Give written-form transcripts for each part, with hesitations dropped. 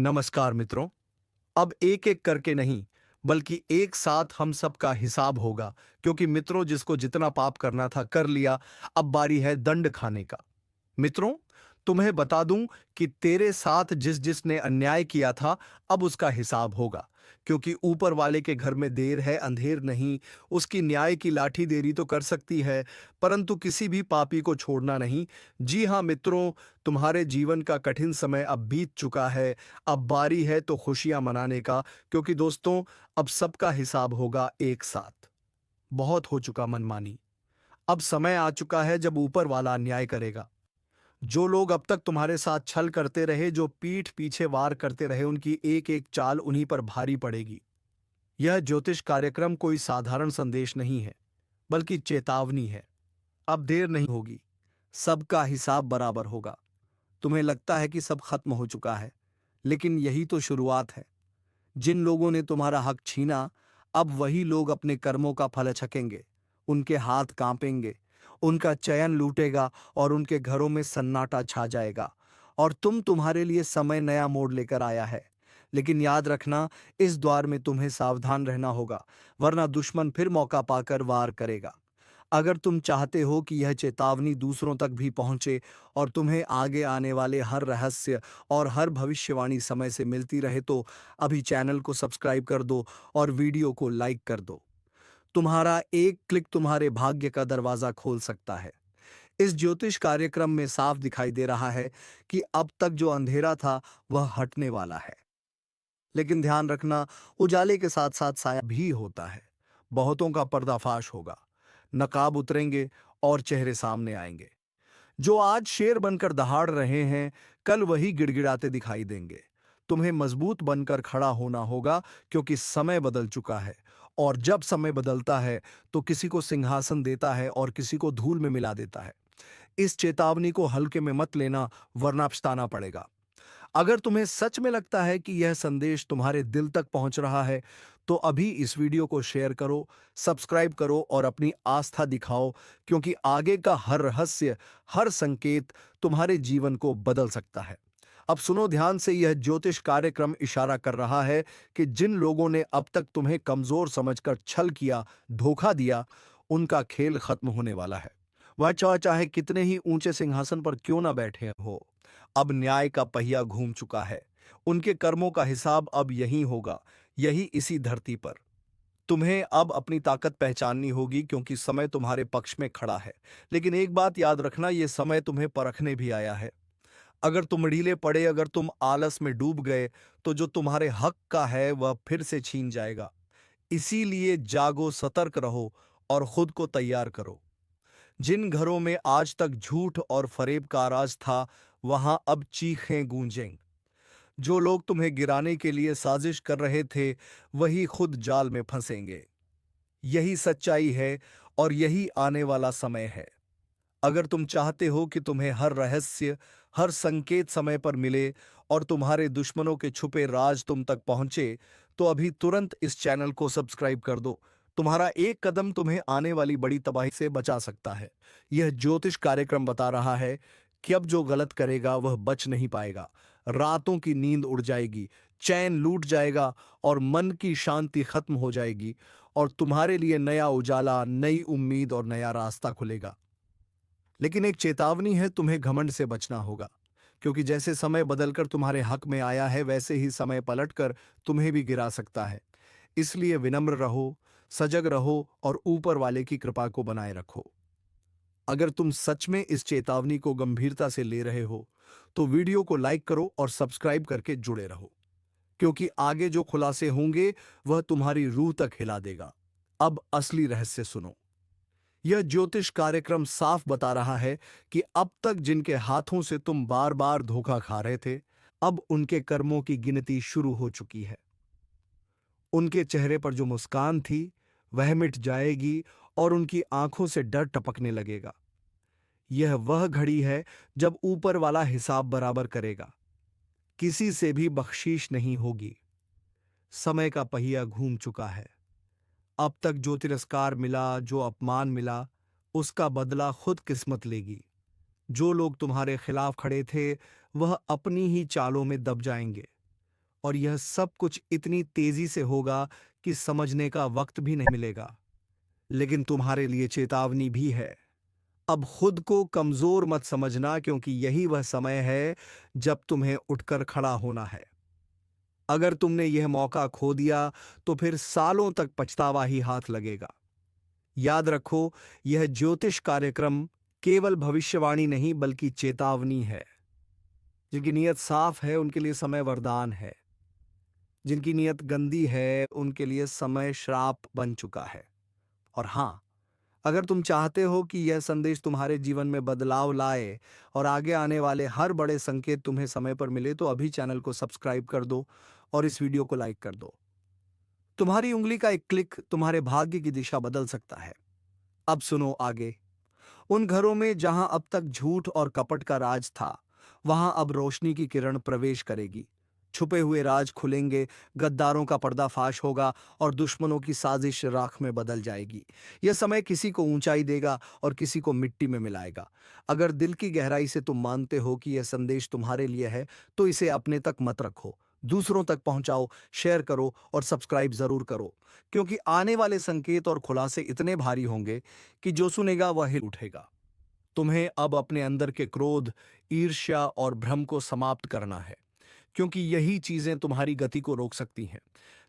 नमस्कार मित्रों। अब एक एक करके नहीं, बल्कि एक साथ हम सबका हिसाब होगा। क्योंकि मित्रों, जिसको जितना पाप करना था कर लिया, अब बारी है दंड खाने का। मित्रों, तुम्हें बता दूं कि तेरे साथ जिस जिसने अन्याय किया था, अब उसका हिसाब होगा। क्योंकि ऊपर वाले के घर में देर है अंधेर नहीं। उसकी न्याय की लाठी देरी तो कर सकती है, परंतु किसी भी पापी को छोड़ना नहीं। जी हाँ मित्रों, तुम्हारे जीवन का कठिन समय अब बीत चुका है। अब बारी है तो खुशियां मनाने का। क्योंकि दोस्तों, अब सबका हिसाब होगा एक साथ। बहुत हो चुका मनमानी। अब समय आ चुका है जब ऊपर वाला अन्याय करेगा। जो लोग अब तक तुम्हारे साथ छल करते रहे, जो पीठ पीछे वार करते रहे, उनकी एक एक चाल उन्हीं पर भारी पड़ेगी। यह ज्योतिष कार्यक्रम कोई साधारण संदेश नहीं है, बल्कि चेतावनी है। अब देर नहीं होगी, सबका हिसाब बराबर होगा। तुम्हें लगता है कि सब खत्म हो चुका है, लेकिन यही तो शुरुआत है। जिन लोगों ने तुम्हारा हक छीना, अब वही लोग अपने कर्मों का फल चखेंगे। उनके हाथ कांपेंगे, उनका चयन लूटेगा और उनके घरों में सन्नाटा छा जाएगा। और तुम्हारे लिए समय नया मोड़ लेकर आया है। लेकिन याद रखना, इस द्वार में तुम्हें सावधान रहना होगा, वरना दुश्मन फिर मौका पाकर वार करेगा। अगर तुम चाहते हो कि यह चेतावनी दूसरों तक भी पहुंचे और तुम्हें आगे आने वाले हर रहस्य और हर भविष्यवाणी समय से मिलती रहे, तो अभी चैनल को सब्सक्राइब कर दो और वीडियो को लाइक कर दो। तुम्हारा एक क्लिक तुम्हारे भाग्य का दरवाजा खोल सकता है। इस ज्योतिष कार्यक्रम में साफ दिखाई दे रहा है कि अब तक जो अंधेरा था वह हटने वाला है। लेकिन ध्यान रखना, उजाले के साथ साथ साया भी होता है। बहुतों का पर्दाफाश होगा, नकाब उतरेंगे और चेहरे सामने आएंगे। जो आज शेर बनकर दहाड़ रहे हैं, कल वही गिड़गिड़ाते दिखाई देंगे। तुम्हें मजबूत बनकर खड़ा होना होगा, क्योंकि समय बदल चुका है। और जब समय बदलता है, तो किसी को सिंहासन देता है और किसी को धूल में मिला देता है। इस चेतावनी को हल्के में मत लेना, वरना पछताना पड़ेगा। अगर तुम्हें सच में लगता है कि यह संदेश तुम्हारे दिल तक पहुंच रहा है, तो अभी इस वीडियो को शेयर करो, सब्सक्राइब करो और अपनी आस्था दिखाओ। क्योंकि आगे का हर रहस्य, हर संकेत तुम्हारे जीवन को बदल सकता है। अब सुनो ध्यान से, यह ज्योतिष कार्यक्रम इशारा कर रहा है कि जिन लोगों ने अब तक तुम्हें कमजोर समझकर छल किया, धोखा दिया, उनका खेल खत्म होने वाला है। वह चाहे कितने ही ऊंचे सिंहासन पर क्यों ना बैठे हो, अब न्याय का पहिया घूम चुका है। उनके कर्मों का हिसाब अब यहीं होगा, यही इसी धरती पर। तुम्हें अब अपनी ताकत पहचाननी होगी, क्योंकि समय तुम्हारे पक्ष में खड़ा है। लेकिन एक बात याद रखना, यह समय तुम्हें परखने भी आया है। अगर तुम ढीले पड़े, अगर तुम आलस में डूब गए, तो जो तुम्हारे हक का है वह फिर से छीन जाएगा। इसीलिए जागो, सतर्क रहो और खुद को तैयार करो। जिन घरों में आज तक झूठ और फरेब का राज था, वहां अब चीखें गूंजें। जो लोग तुम्हें गिराने के लिए साजिश कर रहे थे, वही खुद जाल में फंसेंगे। यही सच्चाई है और यही आने वाला समय है। अगर तुम चाहते हो कि तुम्हें हर रहस्य, हर संकेत समय पर मिले और तुम्हारे दुश्मनों के छुपे राज तुम तक पहुंचे, तो अभी तुरंत इस चैनल को सब्सक्राइब कर दो। तुम्हारा एक कदम तुम्हें आने वाली बड़ी तबाही से बचा सकता है। यह ज्योतिष कार्यक्रम बता रहा है कि अब जो गलत करेगा वह बच नहीं पाएगा। रातों की नींद उड़ जाएगी, चैन लूट जाएगा और मन की शांति खत्म हो जाएगी। और तुम्हारे लिए नया उजाला, नई उम्मीद और नया रास्ता खुलेगा। लेकिन एक चेतावनी है, तुम्हें घमंड से बचना होगा। क्योंकि जैसे समय बदलकर तुम्हारे हक में आया है, वैसे ही समय पलटकर तुम्हें भी गिरा सकता है। इसलिए विनम्र रहो, सजग रहो और ऊपर वाले की कृपा को बनाए रखो। अगर तुम सच में इस चेतावनी को गंभीरता से ले रहे हो, तो वीडियो को लाइक करो और सब्सक्राइब करके जुड़े रहो। क्योंकि आगे जो खुलासे होंगे, वह तुम्हारी रूह तक हिला देगा। अब असली रहस्य सुनो। यह ज्योतिष कार्यक्रम साफ बता रहा है कि अब तक जिनके हाथों से तुम बार बार धोखा खा रहे थे, अब उनके कर्मों की गिनती शुरू हो चुकी है। उनके चेहरे पर जो मुस्कान थी, वह मिट जाएगी और उनकी आंखों से डर टपकने लगेगा। यह वह घड़ी है जब ऊपर वाला हिसाब बराबर करेगा। किसी से भी बख्शीश नहीं होगी। समय का पहिया घूम चुका है। अब तक जो तिरस्कार मिला, जो अपमान मिला, उसका बदला खुद किस्मत लेगी। जो लोग तुम्हारे खिलाफ खड़े थे, वह अपनी ही चालों में दब जाएंगे। और यह सब कुछ इतनी तेजी से होगा कि समझने का वक्त भी नहीं मिलेगा। लेकिन तुम्हारे लिए चेतावनी भी है। अब खुद को कमजोर मत समझना, क्योंकि यही वह समय है जब तुम्हें उठकर खड़ा होना है। अगर तुमने यह मौका खो दिया तो फिर सालों तक पछतावा ही हाथ लगेगा। याद रखो, यह ज्योतिष कार्यक्रम केवल भविष्यवाणी नहीं बल्कि चेतावनी है। जिनकी नीयत साफ है उनके लिए समय वरदान है। जिनकी नीयत गंदी है उनके लिए समय श्राप बन चुका है। और हां, अगर तुम चाहते हो कि यह संदेश तुम्हारे जीवन में बदलाव लाए और आगे आने वाले हर बड़े संकेत तुम्हें समय पर मिले, तो अभी चैनल को सब्सक्राइब कर दो और इस वीडियो को लाइक कर दो। तुम्हारी उंगली का एक क्लिक तुम्हारे भाग्य की दिशा बदल सकता है। अब सुनो आगे। उन घरों में जहां अब तक झूठ और कपट का राज था, वहां अब रोशनी की किरण प्रवेश करेगी। छुपे हुए राज खुलेंगे, गद्दारों का पर्दाफाश होगा और दुश्मनों की साजिश राख में बदल जाएगी। यह समय किसी को ऊंचाई देगा और किसी को मिट्टी में मिलाएगा। अगर दिल की गहराई से तुम मानते हो कि यह संदेश तुम्हारे लिए है, तो इसे अपने तक मत रखो, दूसरों तक पहुंचाओ, शेयर करो और सब्सक्राइब जरूर करो, क्योंकि आने वाले संकेत और खुलासे इतने भारी होंगे कि जो सुनेगा वह हिल उठेगा। तुम्हें अब अपने अंदर के क्रोध, ईर्ष्या और भ्रम को समाप्त करना है, क्योंकि यही चीजें तुम्हारी गति को रोक सकती हैं।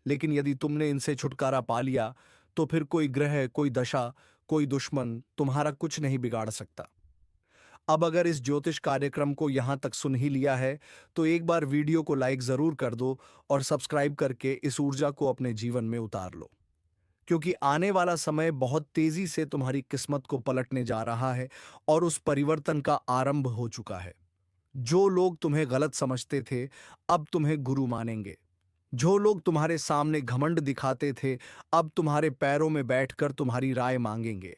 लेकिन यदि तुमने इनसे छुटकारा पा लिया, तो फिर कोई ग्रह, कोई दशा, कोई दुश्मन तुम्हारा कुछ नहीं बिगाड़ सकता। अब अगर इस ज्योतिष कार्यक्रम को यहां तक सुन ही लिया है, तो एक बार वीडियो को लाइक जरूर कर दो और सब्सक्राइब करके इस ऊर्जा को अपने जीवन में उतार लो, क्योंकि आने वाला समय बहुत तेजी से तुम्हारी किस्मत को पलटने जा रहा है और उस परिवर्तन का आरंभ हो चुका है। जो लोग तुम्हें गलत समझते थे, अब तुम्हें गुरु मानेंगे। जो लोग तुम्हारे सामने घमंड दिखाते थे, अब तुम्हारे पैरों में बैठकर तुम्हारी राय मांगेंगे।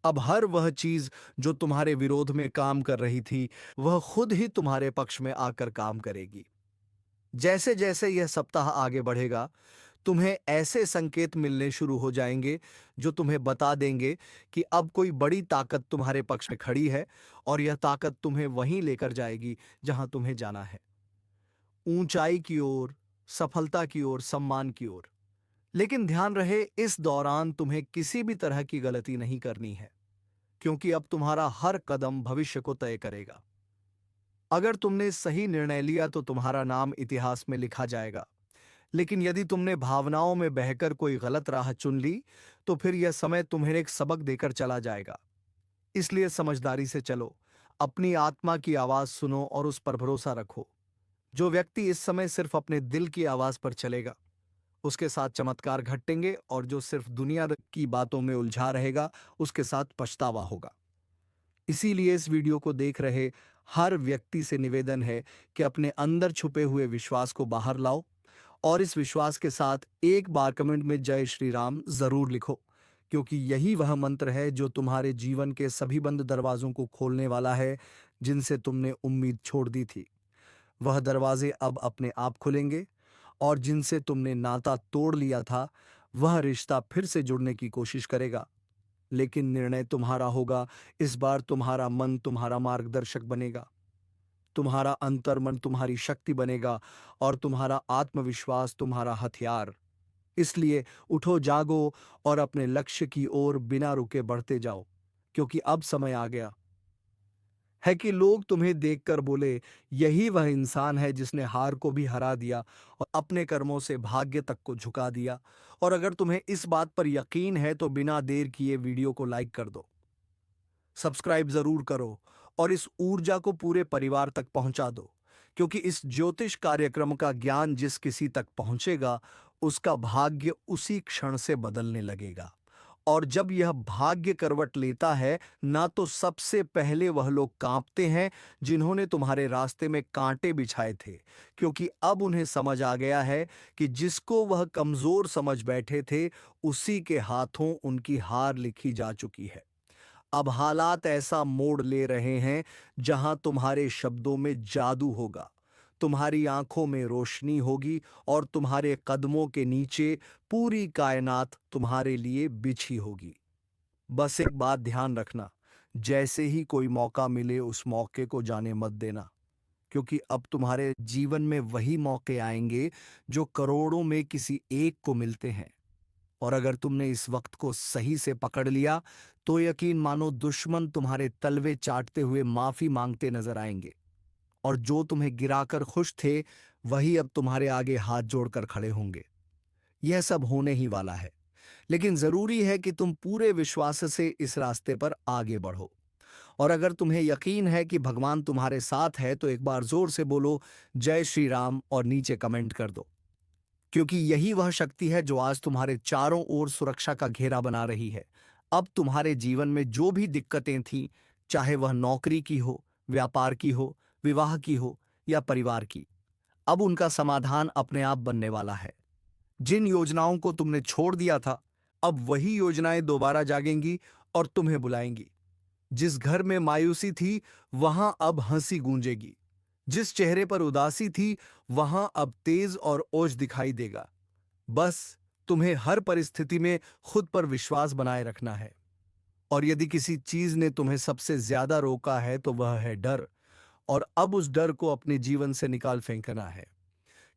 अब हर वह चीज जो तुम्हारे विरोध में काम कर रही थी, वह खुद ही तुम्हारे पक्ष में आकर काम करेगी। जैसे जैसे यह सप्ताह आगे बढ़ेगा, तुम्हें ऐसे संकेत मिलने शुरू हो जाएंगे जो तुम्हें बता देंगे कि अब कोई बड़ी ताकत तुम्हारे पक्ष में खड़ी है और यह ताकत तुम्हें वहीं लेकर जाएगी जहां तुम्हें जाना है, ऊंचाई की ओर, सफलता की ओर, सम्मान की ओर। लेकिन ध्यान रहे, इस दौरान तुम्हें किसी भी तरह की गलती नहीं करनी है, क्योंकि अब तुम्हारा हर कदम भविष्य को तय करेगा। अगर तुमने सही निर्णय लिया तो तुम्हारा नाम इतिहास में लिखा जाएगा। लेकिन यदि तुमने भावनाओं में बहकर कोई गलत राह चुन ली, तो फिर यह समय तुम्हें एक सबक देकर चला जाएगा। इसलिए समझदारी से चलो, अपनी आत्मा की आवाज सुनो और उस पर भरोसा रखो। जो व्यक्ति इस समय सिर्फ अपने दिल की आवाज पर चलेगा, उसके साथ चमत्कार घटेंगे, और जो सिर्फ दुनिया की बातों में उलझा रहेगा, उसके साथ पछतावा होगा। इसीलिए इस वीडियो को देख रहे हर व्यक्ति से निवेदन है कि अपने अंदर छुपे हुए विश्वास को बाहर लाओ और इस विश्वास के साथ एक बार कमेंट में जय श्री राम जरूर लिखो, क्योंकि यही वह मंत्र है जो तुम्हारे जीवन के सभी बंद दरवाजों को खोलने वाला है, जिनसे तुमने उम्मीद छोड़ दी थी। वह दरवाजे अब अपने आप खुलेंगे और जिनसे तुमने नाता तोड़ लिया था, वह रिश्ता फिर से जुड़ने की कोशिश करेगा। लेकिन निर्णय तुम्हारा होगा। इस बार तुम्हारा मन तुम्हारा मार्गदर्शक बनेगा, तुम्हारा अंतर्मन तुम्हारी शक्ति बनेगा और तुम्हारा आत्मविश्वास तुम्हारा हथियार। इसलिए उठो, जागो और अपने लक्ष्य की ओर बिना रुके बढ़ते जाओ, क्योंकि अब समय आ गया है कि लोग तुम्हें देखकर बोले, यही वह इंसान है जिसने हार को भी हरा दिया और अपने कर्मों से भाग्य तक को झुका दिया। और अगर तुम्हें इस बात पर यकीन है तो बिना देर किए वीडियो को लाइक कर दो, सब्सक्राइब जरूर करो और इस ऊर्जा को पूरे परिवार तक पहुंचा दो, क्योंकि इस ज्योतिष कार्यक्रम का ज्ञान जिस किसी तक पहुंचेगा, उसका भाग्य उसी क्षण से बदलने लगेगा। और जब यह भाग्य करवट लेता है ना, तो सबसे पहले वह लोग कांपते हैं जिन्होंने तुम्हारे रास्ते में कांटे बिछाए थे, क्योंकि अब उन्हें समझ आ गया है कि जिसको वह कमजोर समझ बैठे थे, उसी के हाथों उनकी हार लिखी जा चुकी है। अब हालात ऐसा मोड़ ले रहे हैं जहां तुम्हारे शब्दों में जादू होगा, तुम्हारी आंखों में रोशनी होगी और तुम्हारे कदमों के नीचे पूरी कायनात तुम्हारे लिए बिछी होगी। बस एक बात ध्यान रखना, जैसे ही कोई मौका मिले उस मौके को जाने मत देना, क्योंकि अब तुम्हारे जीवन में वही मौके आएंगे जो करोड़ों में किसी एक को मिलते हैं। और अगर तुमने इस वक्त को सही से पकड़ लिया तो यकीन मानो दुश्मन तुम्हारे तलवे चाटते हुए माफी मांगते नजर आएंगे। और जो तुम्हें गिराकर खुश थे वही अब तुम्हारे आगे हाथ जोड़कर खड़े होंगे। यह सब होने ही वाला है, लेकिन जरूरी है कि तुम पूरे विश्वास से इस रास्ते पर आगे बढ़ो। और अगर तुम्हें यकीन है कि भगवान तुम्हारे साथ है तो एक बार जोर से बोलो जय श्री राम और नीचे कमेंट कर दो, क्योंकि यही वह शक्ति है जो आज तुम्हारे चारों ओर सुरक्षा का घेरा बना रही है। अब तुम्हारे जीवन में जो भी दिक्कतें थीं, चाहे वह नौकरी की हो, व्यापार की हो, विवाह की हो या परिवार की, अब उनका समाधान अपने आप बनने वाला है। जिन योजनाओं को तुमने छोड़ दिया था, अब वही योजनाएं दोबारा जागेंगी और तुम्हें बुलाएंगी। जिस घर में मायूसी थी वहां अब हंसी गूंजेगी। जिस चेहरे पर उदासी थी वहां अब तेज और ओज दिखाई देगा। बस तुम्हें हर परिस्थिति में खुद पर विश्वास बनाए रखना है। और यदि किसी चीज ने तुम्हें सबसे ज्यादा रोका है तो वह है डर। और अब उस डर को अपने जीवन से निकाल फेंकना है,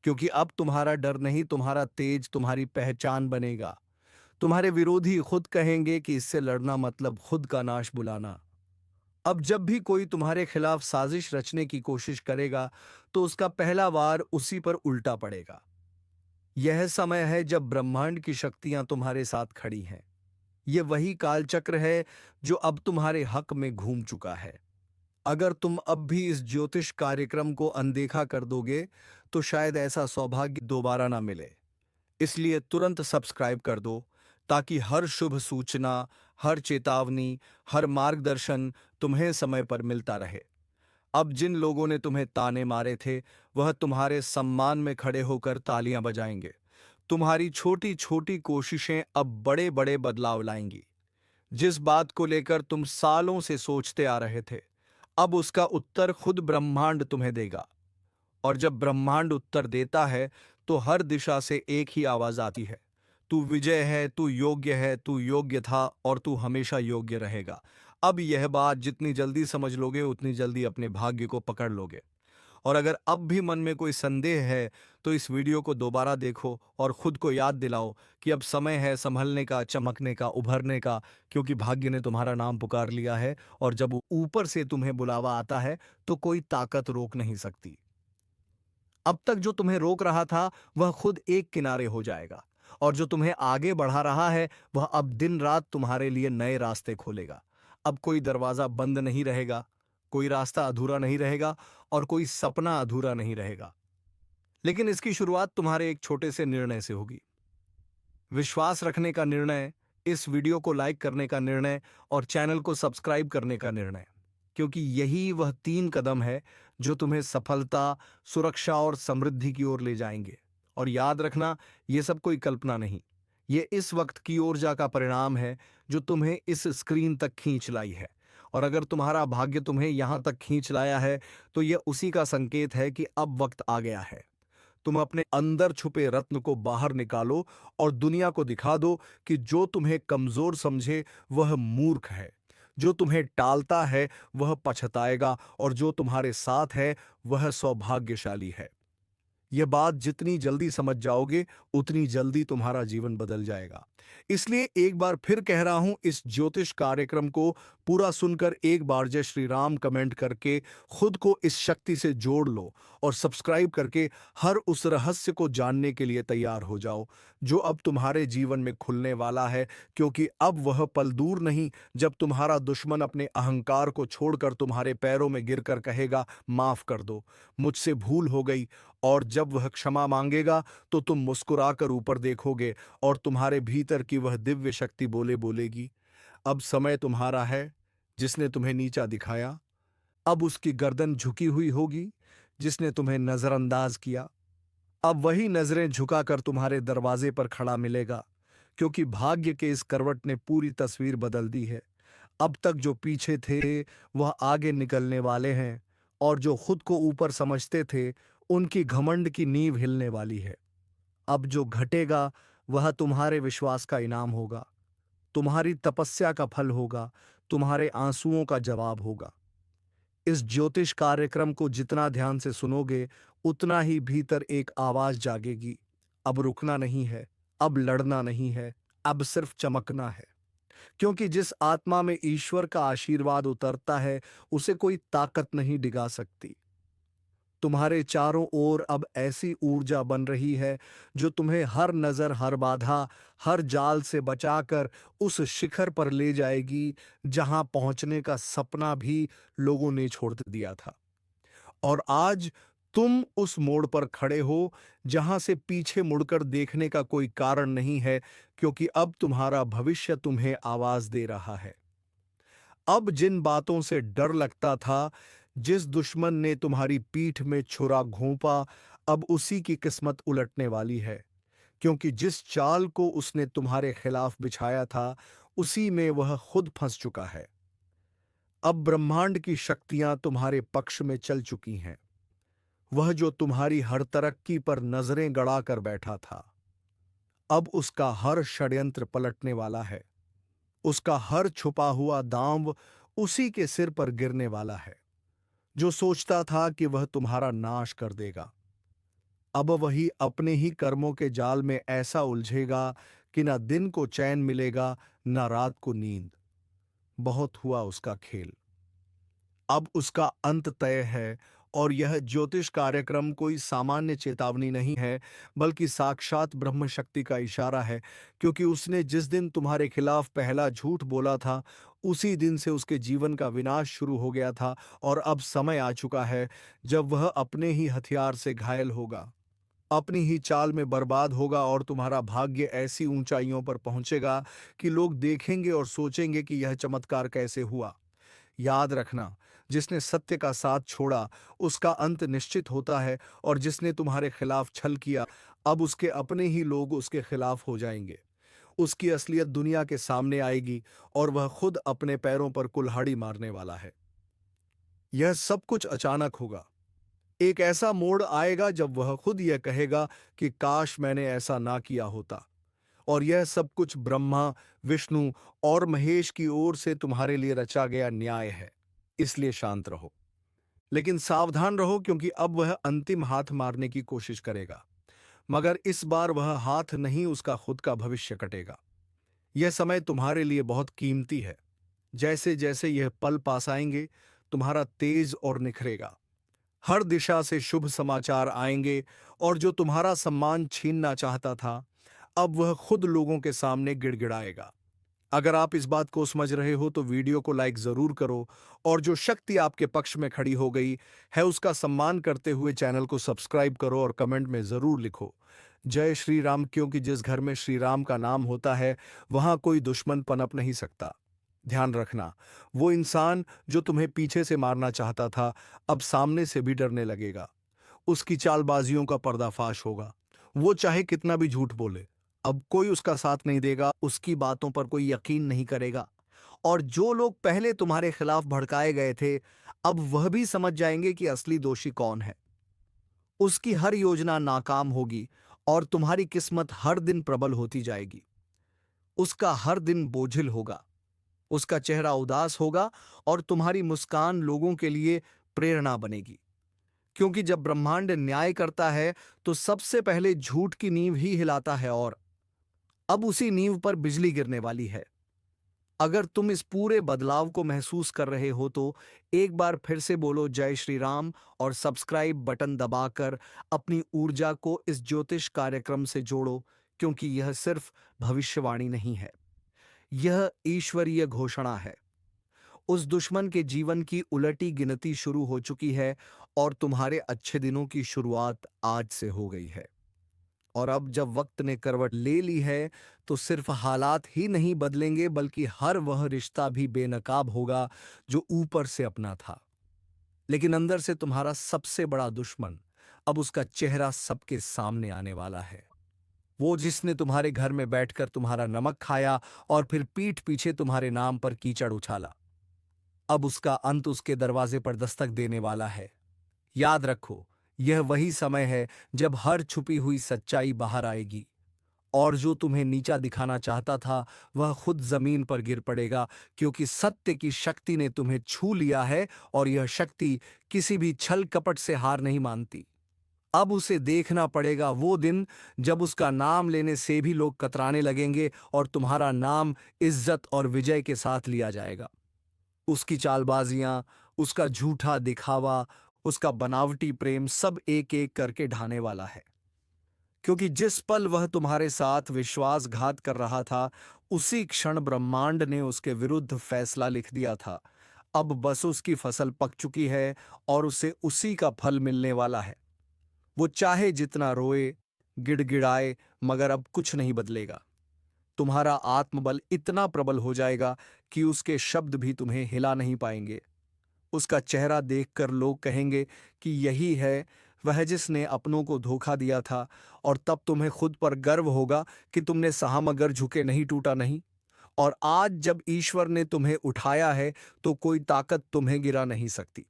क्योंकि अब तुम्हारा डर नहीं, तुम्हारा तेज तुम्हारी पहचान बनेगा। तुम्हारे विरोधी खुद कहेंगे कि इससे लड़ना मतलब खुद का नाश बुलाना। अब जब भी कोई तुम्हारे खिलाफ साजिश रचने की कोशिश करेगा तो उसका पहला वार उसी पर उल्टा पड़ेगा। यह समय है जब ब्रह्मांड की शक्तियां तुम्हारे साथ खड़ी हैं। यह वही कालचक्र है जो अब तुम्हारे हक में घूम चुका है। अगर तुम अब भी इस ज्योतिष कार्यक्रम को अनदेखा कर दोगे तो शायद ऐसा सौभाग्य दोबारा ना मिले। इसलिए तुरंत सब्सक्राइब कर दो, ताकि हर शुभ सूचना, हर चेतावनी, हर मार्गदर्शन तुम्हें समय पर मिलता रहे। अब जिन लोगों ने तुम्हें ताने मारे थे वह तुम्हारे सम्मान में खड़े होकर तालियां बजाएंगे। तुम्हारी छोटी छोटी कोशिशें अब बड़े बड़े बदलाव लाएंगी। जिस बात को लेकर तुम सालों से सोचते आ रहे थे, अब उसका उत्तर खुद ब्रह्मांड तुम्हें देगा। और जब ब्रह्मांड उत्तर देता है तो हर दिशा से एक ही आवाज आती है, तू विजय है, तू योग्य है, तू योग्य था और तू हमेशा योग्य रहेगा। अब यह बात जितनी जल्दी समझ लोगे उतनी जल्दी अपने भाग्य को पकड़ लोगे। और अगर अब भी मन में कोई संदेह है तो इस वीडियो को दोबारा देखो और खुद को याद दिलाओ कि अब समय है संभलने का, चमकने का, उभरने का, क्योंकि भाग्य ने तुम्हारा नाम पुकार लिया है। और जब ऊपर से तुम्हें बुलावा आता है तो कोई ताकत रोक नहीं सकती। अब तक जो तुम्हें रोक रहा था वह खुद एक किनारे हो जाएगा, और जो तुम्हें आगे बढ़ा रहा है वह अब दिन रात तुम्हारे लिए नए रास्ते खोलेगा। अब कोई दरवाजा बंद नहीं रहेगा, कोई रास्ता अधूरा नहीं रहेगा और कोई सपना अधूरा नहीं रहेगा। लेकिन इसकी शुरुआत तुम्हारे एक छोटे से निर्णय से होगी। विश्वास रखने का निर्णय, इस वीडियो को लाइक करने का निर्णय और चैनल को सब्सक्राइब करने का निर्णय, क्योंकि यही वह 3 कदम है जो तुम्हें सफलता, सुरक्षा और समृद्धि की ओर ले जाएंगे। और याद रखना, ये सब कोई कल्पना नहीं, ये इस वक्त की ऊर्जा का परिणाम है जो तुम्हें इस स्क्रीन तक खींच लाई है। और अगर तुम्हारा भाग्य तुम्हें यहां तक खींच लाया है तो यह उसी का संकेत है कि अब वक्त आ गया है। तुम अपने अंदर छुपे रत्न को बाहर निकालो और दुनिया को दिखा दो कि जो तुम्हें कमजोर समझे वह मूर्ख है, जो तुम्हें टालता है वह पछताएगा और जो तुम्हारे साथ है वह सौभाग्यशाली है। यह बात जितनी जल्दी समझ जाओगे उतनी जल्दी तुम्हारा जीवन बदल जाएगा। इसलिए एक बार फिर कह रहा हूं, इस ज्योतिष कार्यक्रम को पूरा सुनकर एक बार जय श्री राम कमेंट करके खुद को इस शक्ति से जोड़ लो और सब्सक्राइब करके हर उस रहस्य को जानने के लिए तैयार हो जाओ जो अब तुम्हारे जीवन में खुलने वाला है। क्योंकि अब वह पल दूर नहीं जब तुम्हारा दुश्मन अपने अहंकार को छोड़कर तुम्हारे पैरों में गिरकर कहेगा, माफ कर दो, मुझसे भूल हो गई। और जब वह क्षमा मांगेगा तो तुम मुस्कुराकर ऊपर देखोगे और तुम्हारे भीतर की वह दिव्य शक्ति बोलेगी, अब समय तुम्हारा है। जिसने तुम्हें नीचा दिखाया अब उसकी गर्दन झुकी हुई होगी, जिसने तुम्हें नजरअंदाज किया अब वही नजरें झुकाकर तुम्हारे दरवाजे पर खड़ा मिलेगा। क्योंकि भाग्य के इस करवट ने पूरी तस्वीर बदल दी है। अब तक जो पीछे थे वह आगे निकलने वाले हैं, और जो खुद को ऊपर समझते थे उनकी घमंड की नींव हिलने वाली है। अब जो घटेगा वह तुम्हारे विश्वास का इनाम होगा, तुम्हारी तपस्या का फल होगा, तुम्हारे आंसुओं का जवाब होगा। इस ज्योतिष कार्यक्रम को जितना ध्यान से सुनोगे, उतना ही भीतर एक आवाज जागेगी। अब रुकना नहीं है, अब लड़ना नहीं है, अब सिर्फ चमकना है। क्योंकि जिस आत्मा में ईश्वर का आशीर्वाद उतरता है, उसे कोई ताकत नहीं डिगा सकती। तुम्हारे चारों ओर अब ऐसी ऊर्जा बन रही है जो तुम्हें हर नजर, हर बाधा, हर जाल से बचाकर उस शिखर पर ले जाएगी जहां पहुंचने का सपना भी लोगों ने छोड़ दिया था। और आज तुम उस मोड़ पर खड़े हो जहां से पीछे मुड़कर देखने का कोई कारण नहीं है, क्योंकि अब तुम्हारा भविष्य तुम्हें आवाज दे रहा है। अब जिन बातों से डर लगता था, जिस दुश्मन ने तुम्हारी पीठ में छुरा घोंपा, अब उसी की किस्मत उलटने वाली है। क्योंकि जिस चाल को उसने तुम्हारे खिलाफ बिछाया था, उसी में वह खुद फंस चुका है। अब ब्रह्मांड की शक्तियां तुम्हारे पक्ष में चल चुकी हैं। वह जो तुम्हारी हर तरक्की पर नजरें गड़ा कर बैठा था, अब उसका हर षड्यंत्र पलटने वाला है। उसका हर छुपा हुआ दांव उसी के सिर पर गिरने वाला है। जो सोचता था कि वह तुम्हारा नाश कर देगा, अब वही अपने ही कर्मों के जाल में ऐसा उलझेगा कि ना दिन को चैन मिलेगा, ना रात को नींद। बहुत हुआ उसका खेल। अब उसका अंत तय है। और यह ज्योतिष कार्यक्रम कोई सामान्य चेतावनी नहीं है, बल्कि साक्षात ब्रह्म शक्ति का इशारा है। क्योंकि उसने जिस दिन तुम्हारे खिलाफ पहला झूठ बोला था, उसी दिन से उसके जीवन का विनाश शुरू हो गया था। और अब समय आ चुका है जब वह अपने ही हथियार से घायल होगा, अपनी ही चाल में बर्बाद होगा, और तुम्हारा भाग्य ऐसी ऊंचाइयों पर पहुंचेगा कि लोग देखेंगे और सोचेंगे कि यह चमत्कार कैसे हुआ। याद रखना, जिसने सत्य का साथ छोड़ा, उसका अंत निश्चित होता है। और जिसने तुम्हारे खिलाफ छल किया, अब उसके अपने ही लोग उसके खिलाफ हो जाएंगे। उसकी असलियत दुनिया के सामने आएगी और वह खुद अपने पैरों पर कुल्हाड़ी मारने वाला है। यह सब कुछ अचानक होगा। एक ऐसा मोड़ आएगा जब वह खुद यह कहेगा कि काश मैंने ऐसा ना किया होता। और यह सब कुछ ब्रह्मा, विष्णु और महेश की ओर से तुम्हारे लिए रचा गया न्याय है। इसलिए शांत रहो, लेकिन सावधान रहो, क्योंकि अब वह अंतिम हाथ मारने की कोशिश करेगा। मगर इस बार वह हाथ नहीं, उसका खुद का भविष्य कटेगा। यह समय तुम्हारे लिए बहुत कीमती है। जैसे जैसे यह पल पास आएंगे, तुम्हारा तेज और निखरेगा। हर दिशा से शुभ समाचार आएंगे, और जो तुम्हारा सम्मान छीनना चाहता था, अब वह खुद लोगों के सामने गिड़गिड़ाएगा। अगर आप इस बात को समझ रहे हो तो वीडियो को लाइक जरूर करो, और जो शक्ति आपके पक्ष में खड़ी हो गई है उसका सम्मान करते हुए चैनल को सब्सक्राइब करो और कमेंट में जरूर लिखो जय श्री राम। क्योंकि जिस घर में श्री राम का नाम होता है, वहां कोई दुश्मन पनप नहीं सकता। ध्यान रखना, वो इंसान जो तुम्हें पीछे से मारना चाहता था, अब सामने से भी डरने लगेगा। उसकी चालबाजियों का पर्दाफाश होगा। वो चाहे कितना भी झूठ बोले, अब कोई उसका साथ नहीं देगा, उसकी बातों पर कोई यकीन नहीं करेगा। और जो लोग पहले तुम्हारे खिलाफ भड़काए गए थे, अब वह भी समझ जाएंगे कि असली दोषी कौन है। उसकी हर योजना नाकाम होगी, और तुम्हारी किस्मत हर दिन प्रबल होती जाएगी। उसका हर दिन बोझिल होगा, उसका चेहरा उदास होगा, और तुम्हारी मुस्कान लोगों के लिए प्रेरणा बनेगी। क्योंकि जब ब्रह्मांड न्याय करता है, तो सबसे पहले झूठ की नींव ही हिलाता है, और अब उसी नींव पर बिजली गिरने वाली है। अगर तुम इस पूरे बदलाव को महसूस कर रहे हो तो एक बार फिर से बोलो जय श्री राम, और सब्सक्राइब बटन दबाकर अपनी ऊर्जा को इस ज्योतिष कार्यक्रम से जोड़ो। क्योंकि यह सिर्फ भविष्यवाणी नहीं है, यह ईश्वरीय घोषणा है। उस दुश्मन के जीवन की उलटी गिनती शुरू हो चुकी है, और तुम्हारे अच्छे दिनों की शुरुआत आज से हो गई है। और अब जब वक्त ने करवट ले ली है, तो सिर्फ हालात ही नहीं बदलेंगे, बल्कि हर वह रिश्ता भी बेनकाब होगा जो ऊपर से अपना था, लेकिन अंदर से तुम्हारा सबसे बड़ा दुश्मन। अब उसका चेहरा सबके सामने आने वाला है। वो जिसने तुम्हारे घर में बैठकर तुम्हारा नमक खाया और फिर पीठ पीछे तुम्हारे नाम पर कीचड़ उछाला, अब उसका अंत उसके दरवाजे पर दस्तक देने वाला है। याद रखो, यह वही समय है जब हर छुपी हुई सच्चाई बाहर आएगी, और जो तुम्हें नीचा दिखाना चाहता था वह खुद जमीन पर गिर पड़ेगा, क्योंकि सत्य की शक्ति ने तुम्हें छू लिया है और यह शक्ति किसी भी छल कपट से हार नहीं मानती। अब उसे देखना पड़ेगा वो दिन जब उसका नाम लेने से भी लोग कतराने लगेंगे और तुम्हारा नाम इज्जत और विजय के साथ लिया जाएगा। उसकी चालबाजियां, उसका झूठा दिखावा, उसका बनावटी प्रेम सब एक एक करके ढाने वाला है, क्योंकि जिस पल वह तुम्हारे साथ विश्वासघात कर रहा था उसी क्षण ब्रह्मांड ने उसके विरुद्ध फैसला लिख दिया था। अब बस उसकी फसल पक चुकी है और उसे उसी का फल मिलने वाला है। वो चाहे जितना रोए, गिड़गिड़ाए, मगर अब कुछ नहीं बदलेगा। तुम्हारा आत्मबल इतना प्रबल हो जाएगा कि उसके शब्द भी तुम्हें हिला नहीं पाएंगे। उसका चेहरा देखकर लोग कहेंगे कि यही है वह जिसने अपनों को धोखा दिया था, और तब तुम्हें खुद पर गर्व होगा कि तुमने सहा मगर झुके नहीं, टूटा नहीं। और आज जब ईश्वर ने तुम्हें उठाया है तो कोई ताकत तुम्हें गिरा नहीं सकती।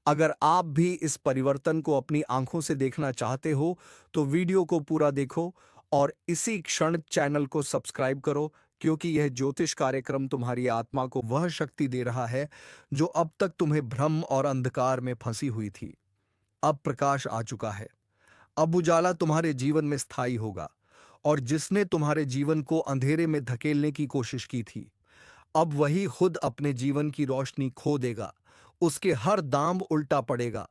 अगर आप भी इस परिवर्तन को अपनी आंखों से देखना चाहते हो तो वीडियो को पूरा देखो और इसी क्षण चैनल को सब्सक्राइब करो, क्योंकि यह ज्योतिष कार्यक्रम तुम्हारी आत्मा को वह शक्ति दे रहा है जो अब तक तुम्हें भ्रम और अंधकार में फंसी हुई थी। अब प्रकाश आ चुका है। अब उजाला तुम्हारे जीवन में स्थायी होगा, और जिसने तुम्हारे जीवन को अंधेरे में धकेलने की कोशिश की थी अब वही खुद अपने जीवन की रोशनी खो देगा। उसके हर दांव उल्टा पड़ेगा,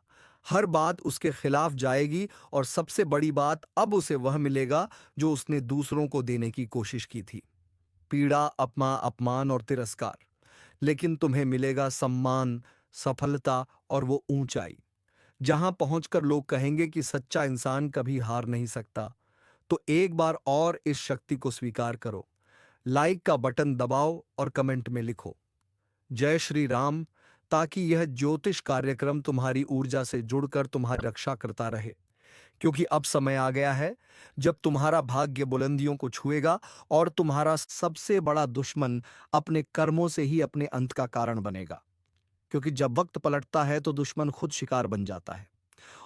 हर बात उसके खिलाफ जाएगी, और सबसे बड़ी बात अब उसे वह मिलेगा जो उसने दूसरों को देने की कोशिश की थी। पीड़ा, अपमान और तिरस्कार, लेकिन तुम्हें मिलेगा सम्मान, सफलता और वो ऊंचाई जहां पहुंचकर लोग कहेंगे कि सच्चा इंसान कभी हार नहीं सकता। तो एक बार और इस शक्ति को स्वीकार करो। लाइक का बटन दबाओ और कमेंट में लिखो जय श्री राम, ताकि यह ज्योतिष कार्यक्रम तुम्हारी ऊर्जा से जुड़कर तुम्हारी रक्षा करता रहे। क्योंकि अब समय आ गया है जब तुम्हारा भाग्य बुलंदियों को छुएगा और तुम्हारा सबसे बड़ा दुश्मन अपने कर्मों से ही अपने अंत का कारण बनेगा। क्योंकि जब वक्त पलटता है तो दुश्मन खुद शिकार बन जाता है,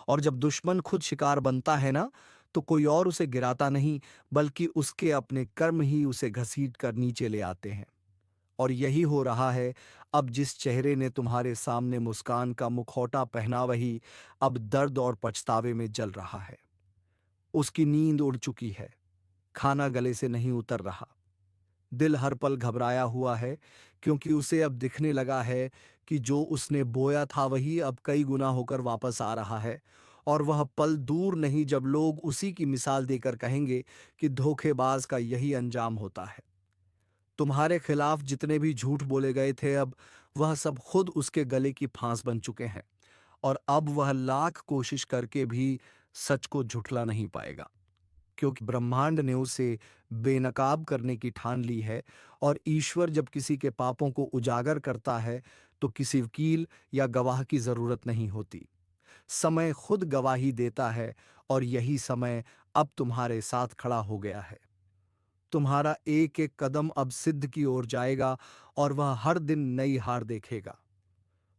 और जब दुश्मन खुद शिकार बनता है ना, तो कोई और उसे गिराता नहीं, बल्कि उसके अपने कर्म ही उसे घसीट कर नीचे ले आते हैं। और यही हो रहा है। अब जिस चेहरे ने तुम्हारे सामने मुस्कान का मुखौटा पहना वही अब दर्द और पछतावे में जल रहा है। उसकी नींद उड़ चुकी है, खाना गले से नहीं उतर रहा, दिल हर पल घबराया हुआ है, क्योंकि उसे अब दिखने लगा है कि जो उसने बोया था वही अब कई गुना होकर वापस आ रहा है। और वह पल दूर नहीं जब लोग उसी की मिसाल देकर कहेंगे कि धोखेबाज का यही अंजाम होता है। तुम्हारे खिलाफ जितने भी झूठ बोले गए थे अब वह सब खुद उसके गले की फांस बन चुके हैं, और अब वह लाख कोशिश करके भी सच को झुठला नहीं पाएगा, क्योंकि ब्रह्मांड ने उसे बेनकाब करने की ठान ली है। और ईश्वर जब किसी के पापों को उजागर करता है तो किसी वकील या गवाह की जरूरत नहीं होती। समय खुद गवाही देता है, और यही समय अब तुम्हारे साथ खड़ा हो गया है। तुम्हारा एक एक कदम अब सिद्ध की ओर जाएगा, और वह हर दिन नई हार देखेगा।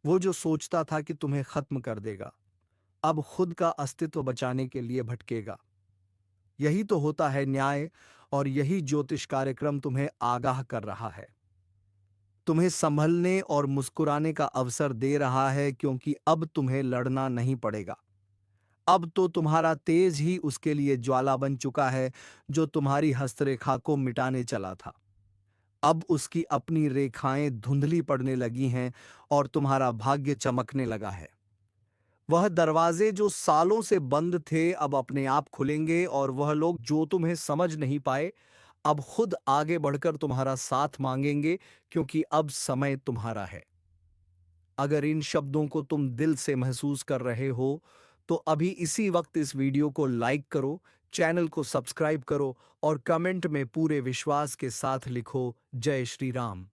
वो जो सोचता था कि तुम्हें खत्म कर देगा अब खुद का अस्तित्व बचाने के लिए भटकेगा। यही तो होता है न्याय, और यही ज्योतिष कार्यक्रम तुम्हें आगाह कर रहा है, तुम्हें संभलने और मुस्कुराने का अवसर दे रहा है, क्योंकि अब तुम्हें लड़ना नहीं पड़ेगा। अब तो तुम्हारा तेज ही उसके लिए ज्वाला बन चुका है जो तुम्हारी हस्तरेखा को मिटाने चला था। अब उसकी अपनी रेखाएं धुंधली पड़ने लगी हैं और तुम्हारा भाग्य चमकने लगा है। वह दरवाजे जो सालों से बंद थे अब अपने आप खुलेंगे, और वह लोग जो तुम्हें समझ नहीं पाए अब खुद आगे बढ़कर तुम्हारा साथ मांगेंगे, क्योंकि अब समय तुम्हारा है। अगर इन शब्दों को तुम दिल से महसूस कर रहे हो तो अभी इसी वक्त इस वीडियो को लाइक करो, चैनल को सब्सक्राइब करो और कमेंट में पूरे विश्वास के साथ लिखो जय श्री राम,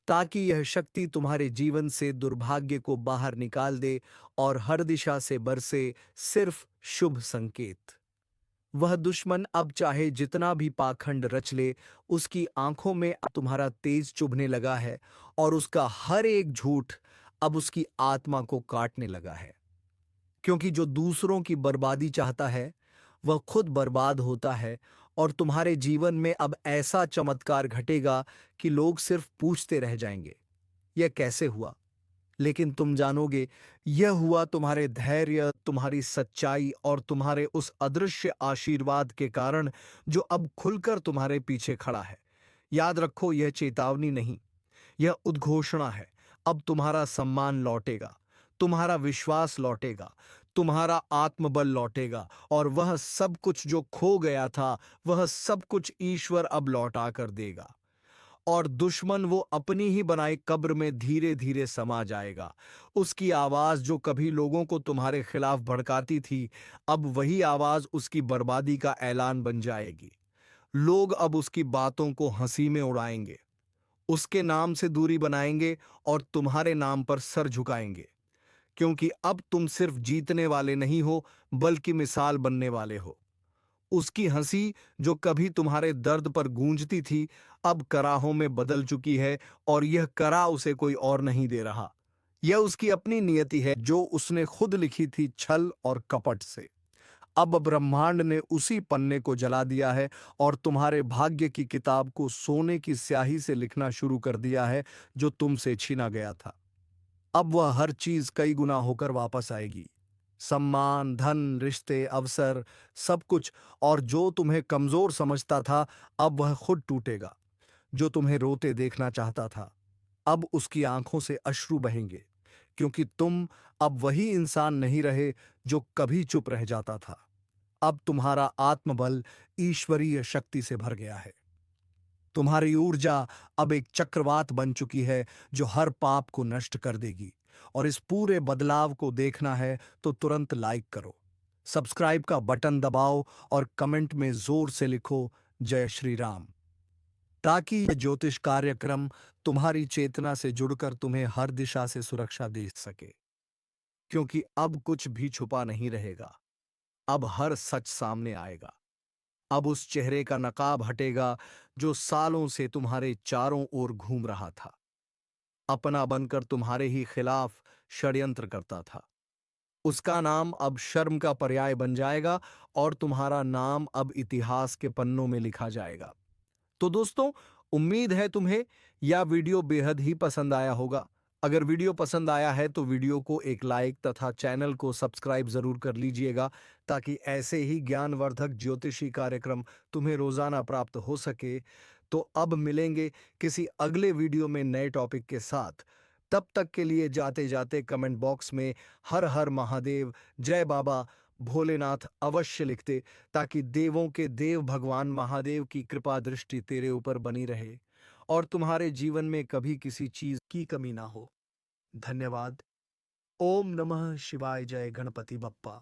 ताकि यह शक्ति तुम्हारे जीवन से दुर्भाग्य को बाहर निकाल दे और हर दिशा से बरसे सिर्फ शुभ संकेत। वह दुश्मन अब चाहे जितना भी पाखंड रच ले, उसकी आंखों में अब तुम्हारा तेज चुभने लगा है, और उसका हर एक झूठ अब उसकी आत्मा को काटने लगा है। क्योंकि जो दूसरों की बर्बादी चाहता है वह खुद बर्बाद होता है, और तुम्हारे जीवन में अब ऐसा चमत्कार घटेगा कि लोग सिर्फ पूछते रह जाएंगे, यह कैसे हुआ? लेकिन तुम जानोगे, यह हुआ तुम्हारे धैर्य, तुम्हारी सच्चाई और तुम्हारे उस अदृश्य आशीर्वाद के कारण जो अब खुलकर तुम्हारे पीछे खड़ा है। याद रखो, यह चेतावनी नहीं, यह उद्घोषणा है। अब तुम्हारा सम्मान लौटेगा, तुम्हारा विश्वास लौटेगा, तुम्हारा आत्मबल लौटेगा और वह सब कुछ जो खो गया था, वह सब कुछ ईश्वर अब लौटा कर देगा। और दुश्मन वो अपनी ही बनाई कब्र में धीरे धीरे समा जाएगा। उसकी आवाज जो कभी लोगों को तुम्हारे खिलाफ भड़काती थी, अब वही आवाज उसकी बर्बादी का ऐलान बन जाएगी। लोग अब उसकी बातों को हंसी में उड़ाएंगे, उसके नाम से दूरी बनाएंगे और तुम्हारे नाम पर सर झुकाएंगे, क्योंकि अब तुम सिर्फ जीतने वाले नहीं हो, बल्कि मिसाल बनने वाले हो। उसकी हंसी जो कभी तुम्हारे दर्द पर गूंजती थी, अब कराहों में बदल चुकी है और यह करा उसे कोई और नहीं दे रहा। यह उसकी अपनी नियति है जो उसने खुद लिखी थी छल और कपट से। अब ब्रह्मांड ने उसी पन्ने को जला दिया है और तुम्हारे भाग्य की किताब को सोने की स्याही से लिखना शुरू कर दिया है जो तुमसे छीना गया था। अब वह हर चीज कई गुना होकर वापस आएगी। सम्मान, धन, रिश्ते, अवसर, सब कुछ। और जो तुम्हें कमजोर समझता था, अब वह खुद टूटेगा। जो तुम्हें रोते देखना चाहता था, अब उसकी आंखों से अश्रु बहेंगे, क्योंकि तुम अब वही इंसान नहीं रहे जो कभी चुप रह जाता था। अब तुम्हारा आत्मबल ईश्वरीय शक्ति से भर गया है। तुम्हारी ऊर्जा अब एक चक्रवात बन चुकी है जो हर पाप को नष्ट कर देगी। और इस पूरे बदलाव को देखना है तो तुरंत लाइक करो, सब्सक्राइब का बटन दबाओ और कमेंट में जोर से लिखो जय श्री राम, ताकि यह ज्योतिष कार्यक्रम तुम्हारी चेतना से जुड़कर तुम्हें हर दिशा से सुरक्षा दे सके। क्योंकि अब कुछ भी छुपा नहीं रहेगा, अब हर सच सामने आएगा। अब उस चेहरे का नकाब हटेगा जो सालों से तुम्हारे चारों ओर घूम रहा था, अपना बनकर तुम्हारे ही खिलाफ षड्यंत्र करता था। उसका नाम अब शर्म का पर्याय बन जाएगा और तुम्हारा नाम अब इतिहास के पन्नों में लिखा जाएगा। तो दोस्तों, उम्मीद है तुम्हें यह वीडियो बेहद ही पसंद आया होगा। अगर वीडियो पसंद आया है तो वीडियो को एक लाइक तथा चैनल को सब्सक्राइब जरूर कर लीजिएगा, ताकि ऐसे ही ज्ञानवर्धक ज्योतिषी कार्यक्रम तुम्हें रोजाना प्राप्त हो सके। तो अब मिलेंगे किसी अगले वीडियो में नए टॉपिक के साथ। तब तक के लिए जाते जाते कमेंट बॉक्स में हर हर महादेव, जय बाबा भोलेनाथ अवश्य लिखते, ताकि देवों के देव भगवान महादेव की कृपा दृष्टि तेरे ऊपर बनी रहे और तुम्हारे जीवन में कभी किसी चीज की कमी ना हो। धन्यवाद। ओम नमः शिवाय। जय गणपति बप्पा।